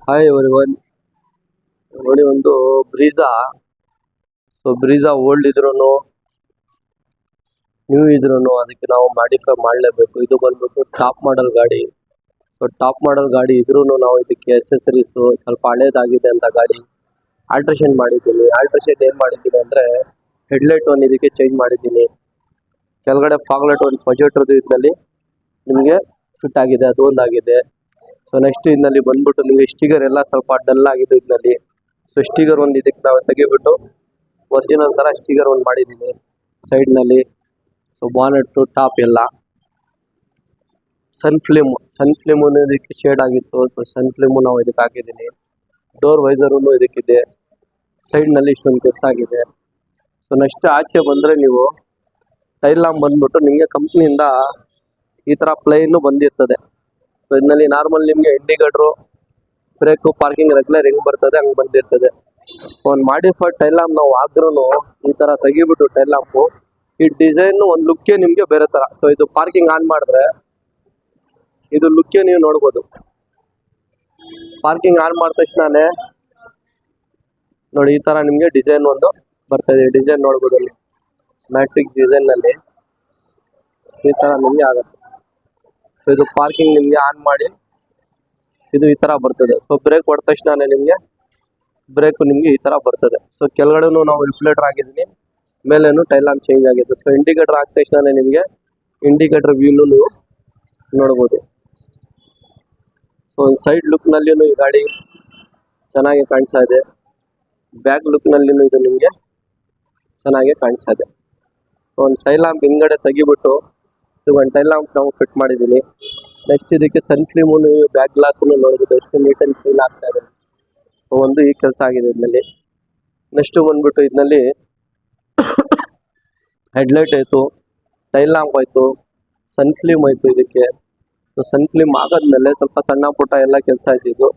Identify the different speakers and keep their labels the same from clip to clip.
Speaker 1: Hi everyone. ನೋಡಿ, ಒಂದು Brezza. So Brezza old ಇದ್ರೂ ನ್ಯೂ ಇದ್ರೂ ಅದಕ್ಕೆ ನಾವು ಮಾಡಿಫೈ ಮಾಡಲೇಬೇಕು. ಇದು ಬಂದ್ಬಿಟ್ಟು ಟಾಪ್ ಮಾಡಲ್ ಗಾಡಿ. ಸೊ ಟಾಪ್ ಮಾಡಲ್ ಗಾಡಿ ಇದ್ರೂ ನಾವು ಇದಕ್ಕೆ ಎಸೆಸರೀಸ್ ಸ್ವಲ್ಪ ಹಳೇದಾಗಿದೆ ಅಂತ ಗಾಡಿ ಆಲ್ಟ್ರೇಷನ್ ಮಾಡಿದ್ದೀನಿ. ಆಲ್ಟ್ರೇಷನ್ ಏನು ಮಾಡಿದ್ದೀನಿ ಅಂದರೆ, ಹೆಡ್ಲೈಟ್ ಒಂದು ಇದಕ್ಕೆ ಚೇಂಜ್ ಮಾಡಿದ್ದೀನಿ. ಕೆಳಗಡೆ ಫಾಗ್ಲೈಟ್ ಒಂದು ಪ್ರೊಜೆಕ್ಟರ್ದು ಇದರಲ್ಲಿ ನಿಮಗೆ ಫಿಟ್ ಆಗಿದೆ, ಅದು ಒಂದಾಗಿದೆ. ಸೊ ನೆಕ್ಸ್ಟ್ ಇದರಲ್ಲಿ ಬಂದ್ಬಿಟ್ಟು ನಿಮಗೆ ಸ್ಟಿಗರ್ ಎಲ್ಲ ಸ್ವಲ್ಪ ಡಲ್ ಆಗಿದೆ ಇದರಲ್ಲಿ. ಸೊ ಸ್ಟಿಗರ್ ಒಂದು ಇದಕ್ಕೆ ನಾವು ತೆಗಿಬಿಟ್ಟು ಒರಿಜಿನಲ್ ಥರ ಸ್ಟಿಗರ್ ಒಂದು ಮಾಡಿದ್ದೀನಿ ಸೈಡ್ನಲ್ಲಿ. ಸೊ ಬಾನೆಟ್ಟು ಟಾಪ್ ಎಲ್ಲ ಸನ್ ಫ್ಲೇಮು ಇದಕ್ಕೆ ಶೇಡ್ ಆಗಿತ್ತು. ಸೊ ಸನ್ ಫ್ಲೇಮು ನಾವು ಇದಕ್ಕೆ ಹಾಕಿದ್ದೀನಿ. ಡೋರ್ ವೈಸರೂ ಇದಕ್ಕಿದೆ. ಸೈಡ್ನಲ್ಲಿ ಇಷ್ಟೊಂದು ಕೆಲಸ ಆಗಿದೆ. ಸೊ ನೆಕ್ಸ್ಟ್ ಆಚೆ ಬಂದರೆ ನೀವು ಟೈಲ್ ಲ್ಯಾಂಪ್ ಬಂದ್ಬಿಟ್ಟು ನಿಮಗೆ ಕಂಪ್ನಿಯಿಂದ ಈ ಥರ ಪ್ಲೈನು ಬಂದಿರ್ತದೆ. ಸೊ ಇದರಲ್ಲಿ ನಾರ್ಮಲ್ ನಿಮಗೆ ಇಂಡಿಕೇಟ್ರು, ಬ್ರೇಕು, ಪಾರ್ಕಿಂಗ್ ರೆಗ್ಯುಲರ್ ಹೆಂಗೆ ಬರ್ತದೆ ಹಂಗೆ ಬಂದಿರ್ತದೆ. ಒಂದು ಮಾಡಿಫೈಡ್ ಟೈಲ್ ಲ್ಯಾಂಪ್ ನಾವು ಆದ್ರೂ ಈ ಥರ ತೆಗಿಬಿಟ್ಟು ಟೈಲ್ ಲ್ಯಾಂಪು ಈ ಡಿಸೈನು ಒಂದು ಲುಕ್ಕೇ ನಿಮಗೆ ಬೇರೆ ಥರ. ಸೊ ಇದು ಪಾರ್ಕಿಂಗ್ ಆನ್ ಮಾಡಿದ್ರೆ ಇದು ಲುಕ್ಕೇ ನೀವು ನೋಡ್ಬೋದು. ಪಾರ್ಕಿಂಗ್ ಆನ್ ಮಾಡಿದ ತಕ್ಷಣನೇ ನೋಡಿ ಈ ಥರ ನಿಮಗೆ ಡಿಸೈನ್ ಒಂದು ಬರ್ತದೆ. ಡಿಸೈನ್ ನೋಡ್ಬೋದು, ಅಲ್ಲಿ ಮ್ಯಾಟ್ರಿಕ್ಸ್ ಡಿಸೈನ್ನಲ್ಲಿ ಈ ಥರ ನಿಮಗೆ ಆಗುತ್ತೆ. ಸೊ ಇದು ಪಾರ್ಕಿಂಗ್ ನಿಮಗೆ ಆನ್ ಮಾಡಿ ಇದು ಈ ಥರ ಬರ್ತದೆ. ಸೊ ಬ್ರೇಕ್ ಹೊಡೆದ ತಕ್ಷಣ ನಿಮಗೆ ಬ್ರೇಕು ನಿಮಗೆ ಈ ಥರ ಬರ್ತದೆ. ಸೊ ಕೆಳಗಡೆನೂ ನಾವು ರಿಫ್ಲೆಕ್ಟರ್ ಆಗಿದ್ದೀನಿ, ಮೇಲೇನು ಟೈಲ್ ಲ್ಯಾಂಪ್ ಚೇಂಜ್ ಆಗಿದೆ. ಸೊ ಇಂಡಿಕೇಟರ್ ಹಾಕಿದ ತಕ್ಷಣ ನಿಮಗೆ ಇಂಡಿಕೇಟರ್ ವ್ಯೂನು ನೀವು ನೋಡ್ಬೋದು. ಸೊ ಸೈಡ್ ಲುಕ್ನಲ್ಲಿಯೂ ಈ ಗಾಡಿ ಚೆನ್ನಾಗಿ ಕಾಣಿಸ್ತಾ ಇದೆ. ಬ್ಯಾಕ್ ಲುಕ್ನಲ್ಲಿಯೂ ಇದು ನಿಮಗೆ ಚೆನ್ನಾಗಿ ಕಾಣಿಸ್ತಾ ಇದೆ. ಸೊ ಒಂದು ಟೈಲ್ ಲ್ಯಾಂಪ್ ಹಿಂದ್ಗಡೆ ತೆಗಿಬಿಟ್ಟು ಇದು ಒಂದು ಟೈಲ್ ಲ್ಯಾಂಪ್ ನಾವು ಫಿಟ್ ಮಾಡಿದ್ದೀನಿ. ನೆಕ್ಸ್ಟ್ ಇದಕ್ಕೆ ಸನ್ ಫ್ಲೇಮು ಬ್ಯಾಕ್ ಗ್ಲಾಸು ನೋಡ್ಬೋದು ಎಷ್ಟು ನೀಟಾಗಿ ಕ್ಲೀನ್ ಆಗ್ತಾ ಇದೆ. ಸೊ ಒಂದು ಈ ಕೆಲಸ ಆಗಿದೆ ಇದರಲ್ಲಿ. ನೆಕ್ಸ್ಟು ಬಂದ್ಬಿಟ್ಟು ಇದರಲ್ಲಿ ಹೆಡ್ಲೈಟ್ ಆಯಿತು, ಟೈಲ್ ಲ್ಯಾಂಪ್ ಆಯಿತು, ಸನ್ ಫ್ಲೇಮ್ ಆಯಿತು ಇದಕ್ಕೆ. ಸೊ ಸನ್ ಫ್ಲೇಮ್ ಆಗೋದ್ಮೇಲೆ ಸ್ವಲ್ಪ ಸಣ್ಣ ಪುಟ್ಟ ಎಲ್ಲ ಕೆಲಸ ಇದ್ದಿದ್ದು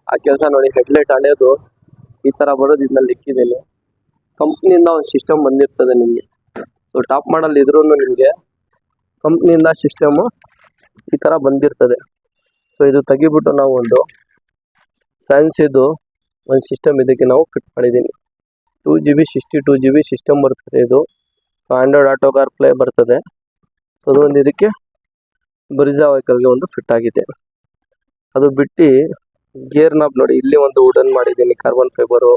Speaker 1: ಆ ಕೆಲಸ ನೋಡಿ. ಹೆಡ್ಲೈಟ್ ಹಳೆಯದು ಈ ಥರ ಬರೋದು ಇದರಲ್ಲಿ ಇಕ್ಕಿದ್ದೀನಿ. ಕಂಪ್ನಿಯಿಂದ ಒಂದು ಸಿಸ್ಟಮ್ ಬಂದಿರ್ತದೆ ನಿಮಗೆ. ಸೊ ಟಾಪ್ ಮಾಡಲ್ ಇದ್ರೂ ನಿಮಗೆ ಕಂಪ್ನಿಯಿಂದ ಸಿಸ್ಟಮು ಈ ಥರ ಬಂದಿರ್ತದೆ. ಸೊ ಇದು ತೆಗಿಬಿಟ್ಟು ನಾವು ಒಂದು ಸೈನ್ಸಿದು ಒಂದು ಸಿಸ್ಟಮ್ ಇದಕ್ಕೆ ನಾವು ಫಿಟ್ ಮಾಡಿದ್ದೀನಿ. 2GB 62GB ಸಿಸ್ಟಮ್ ಬರ್ತದೆ ಇದು. ಆಂಡ್ರಾಯ್ಡ್ ಆಟೋ ಕಾರ್ ಪ್ಲೇ ಬರ್ತದೆ. ಸೊ ಅದು ಒಂದು ಇದಕ್ಕೆ ಬ್ರೀಜಾ ವೆಹಿಕಲ್ಗೆ ಒಂದು ಫಿಟ್ ಆಗಿದೆ. ಅದು ಬಿಟ್ಟು ಗೇರ್ ನಾಬ್ ನೋಡಿ, ಇಲ್ಲಿ ಒಂದು ವುಡನ್ ಮಾಡಿದ್ದೀನಿ ಕಾರ್ಬನ್ ಫೈಬರು.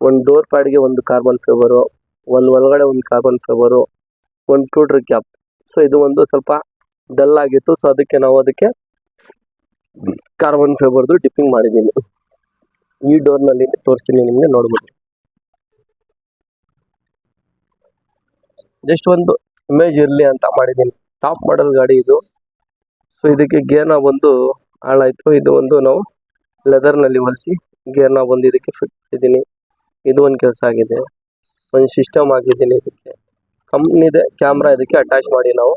Speaker 1: ಒಂದು ಡೋರ್ ಪ್ಯಾಡ್ಗೆ ಒಂದು ಕಾರ್ಬನ್ ಫೈಬರು, ಒಂದು ಒಳಗಡೆ ಒಂದು ಕಾರ್ಬನ್ ಫೈಬರು, ಒಂದು ಟೂಟ್ರ್ ಕ್ಯಾಪ್. ಸೊ ಇದು ಒಂದು ಸ್ವಲ್ಪ ಡಲ್ ಆಗಿತ್ತು. ಸೊ ಅದಕ್ಕೆ ನಾವು ಅದಕ್ಕೆ ಕಾರ್ಬನ್ ಫೈಬರ್ದು ಡಿಪ್ಪಿಂಗ್ ಮಾಡಿದ್ದೀನಿ. ಈ ಡೋರ್ನಲ್ಲಿ ತೋರಿಸ್ತೀನಿ ನಿಮಗೆ, ನೋಡ್ಬೋದು. ಜಸ್ಟ್ ಒಂದು ಇಮೇಜ್ ಇರಲಿ ಅಂತ ಮಾಡಿದ್ದೀನಿ. ಟಾಪ್ ಮಾಡಲ್ ಗಾಡಿ ಇದು. ಸೊ ಇದಕ್ಕೆ ಗೇರ್ನ ಬಂದು ಹಾಳಾಯಿತು. ಇದು ಒಂದು ನಾವು ಲೆದರ್ನಲ್ಲಿ ಹೊಲಿಸಿ ಗೇರ್ನ ಬಂದು ಇದಕ್ಕೆ ಫಿಟ್ ಮಾಡಿದ್ದೀನಿ. ಇದು ಒಂದು ಕೆಲಸ ಆಗಿದೆ. ಒಂದು ಸಿಸ್ಟಮ್ ಹಾಕಿದ್ದೀನಿ ಇದಕ್ಕೆ. ಕಂಪ್ನಿದೆ ಕ್ಯಾಮ್ರಾ ಇದಕ್ಕೆ ಅಟ್ಯಾಚ್ ಮಾಡಿ ನಾವು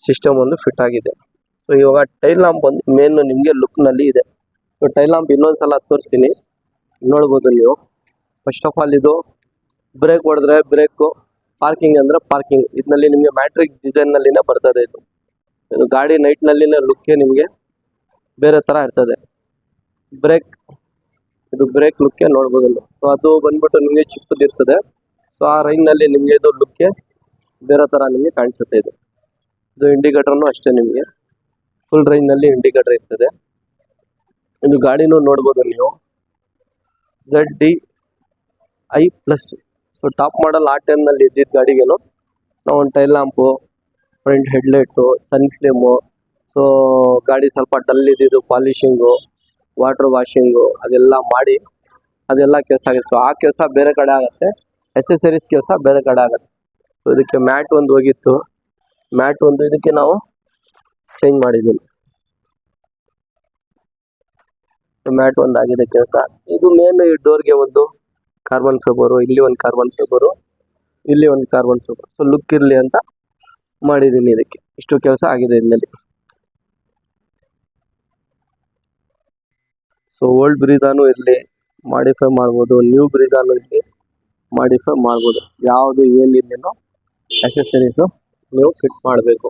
Speaker 1: ಸಿಸ್ಟಮ್ ಒಂದು ಫಿಟ್ ಆಗಿದೆ. ಸೊ ಇವಾಗ ಟೈಲ್ ಲ್ಯಾಂಪ್ ಒಂದು ಮೇನ್ ನಿಮಗೆ ಲುಕ್ನಲ್ಲಿ ಇದೆ. ಸೊ ಟೈಲ್ ಲ್ಯಾಂಪ್ ಇನ್ನೊಂದ್ಸಲ ತೋರಿಸ್ತೀನಿ, ನೋಡ್ಬೋದು ನೀವು. ಫಸ್ಟ್ ಆಫ್ ಆಲ್ ಇದು ಬ್ರೇಕ್ ಹೊಡೆದ್ರೆ ಬ್ರೇಕು, ಪಾರ್ಕಿಂಗ್ ಅಂದರೆ ಪಾರ್ಕಿಂಗ್. ಇದರಲ್ಲಿ ನಿಮಗೆ ಮ್ಯಾಟ್ರಿಕ್ ಡಿಸೈನ್ನಲ್ಲಿನೇ ಬರ್ತದೆ. ಇದು ಗಾಡಿ ನೈಟ್ನಲ್ಲಿನೇ ಲುಕ್ಕೇ ನಿಮಗೆ ಬೇರೆ ಥರ ಇರ್ತದೆ. ಬ್ರೇಕ್, ಇದು ಬ್ರೇಕ್ ಲುಕ್ಕೇ ನೋಡ್ಬೋದು. ಸೊ ಅದು ಬಂದ್ಬಿಟ್ಟು ನಿಮಗೆ ಚಿಕ್ಕದಿರ್ತದೆ. ಸೊ ಆ ರೈನ್ನಲ್ಲಿ ನಿಮಗೆ ಇದು ಲುಕ್ಕೆ ಬೇರೆ ಥರ ನಿಮಗೆ ಕಾಣಿಸುತ್ತೆ. ಇದು ಇಂಡಿಕೇಟರ್ನು ಅಷ್ಟೇ, ನಿಮಗೆ ಫುಲ್ ರೇಂಜ್ನಲ್ಲಿ ಇಂಡಿಕೇಟರ್ ಇರ್ತದೆ. ಇದು ಗಾಡಿನೂ ನೋಡ್ಬೋದು ನೀವು, ZDI+. ಸೊ ಟಾಪ್ ಮಾಡಲ್ ಆ ಟೈಮ್ನಲ್ಲಿ ಇದ್ದಿದ್ದ ಗಾಡಿಗೇನು ನಾವು ಒಂದು ಟೈಲ್ ಲ್ಯಾಂಪು, ಫ್ರಂಟ್ ಹೆಡ್ಲೈಟು, ಸನ್ ಫ್ಲೇಮು, ಸೊ ಗಾಡಿ ಸ್ವಲ್ಪ ಡಲ್ ಇದ್ದಿದ್ದು ಪಾಲಿಶಿಂಗು, ವಾಟರ್ ವಾಷಿಂಗು ಅದೆಲ್ಲ ಮಾಡಿ ಅದೆಲ್ಲ ಕೆಲಸ ಆಗುತ್ತೆ. ಸೊ ಆ ಕೆಲಸ ಬೇರೆ ಕಡೆ ಆಗುತ್ತೆ, ಎಸೆಸರೀಸ್ ಕೆಲಸ ಬೇರೆ ಕಡೆ ಆಗುತ್ತೆ. ಸೊ ಇದಕ್ಕೆ ಮ್ಯಾಟ್ ಒಂದು ಹೋಗಿತ್ತು, ಮ್ಯಾಟ್ ಒಂದು ಇದಕ್ಕೆ ನಾವು ಚೇಂಜ್ ಮಾಡಿದ್ದೀನಿ. ಮ್ಯಾಟ್ ಒಂದು ಆಗಿದೆ ಕೆಲಸ. ಇದು ಮೇನ್ ಈ ಡೋರ್ಗೆ ಒಂದು ಕಾರ್ಬನ್ ಫೈಬರು, ಇಲ್ಲಿ ಒಂದು ಕಾರ್ಬನ್ ಫೈಬರು, ಇಲ್ಲಿ ಒಂದು ಕಾರ್ಬನ್ ಫೈಬರ್. ಸೊ ಲುಕ್ ಇರಲಿ ಅಂತ ಮಾಡಿದ್ದೀನಿ. ಇದಕ್ಕೆ ಇಷ್ಟು ಕೆಲಸ ಆಗಿದೆ ಇದರಲ್ಲಿ. ಸೊ ಓಲ್ಡ್ ಬ್ರೀಜಾನು ಇರಲಿ ಮಾಡಿಫೈ ಮಾಡ್ಬೋದು, ನ್ಯೂ ಬ್ರೀಜಾನು ಇರಲಿ ಮಾಡಿಫೈ ಮಾಡ್ಬೋದು. ಯಾವುದು ಏನಿರಲಿನೋ ಎಸೆಸರೀಸು ನೀವು ಫಿಟ್ ಮಾಡಬೇಕು.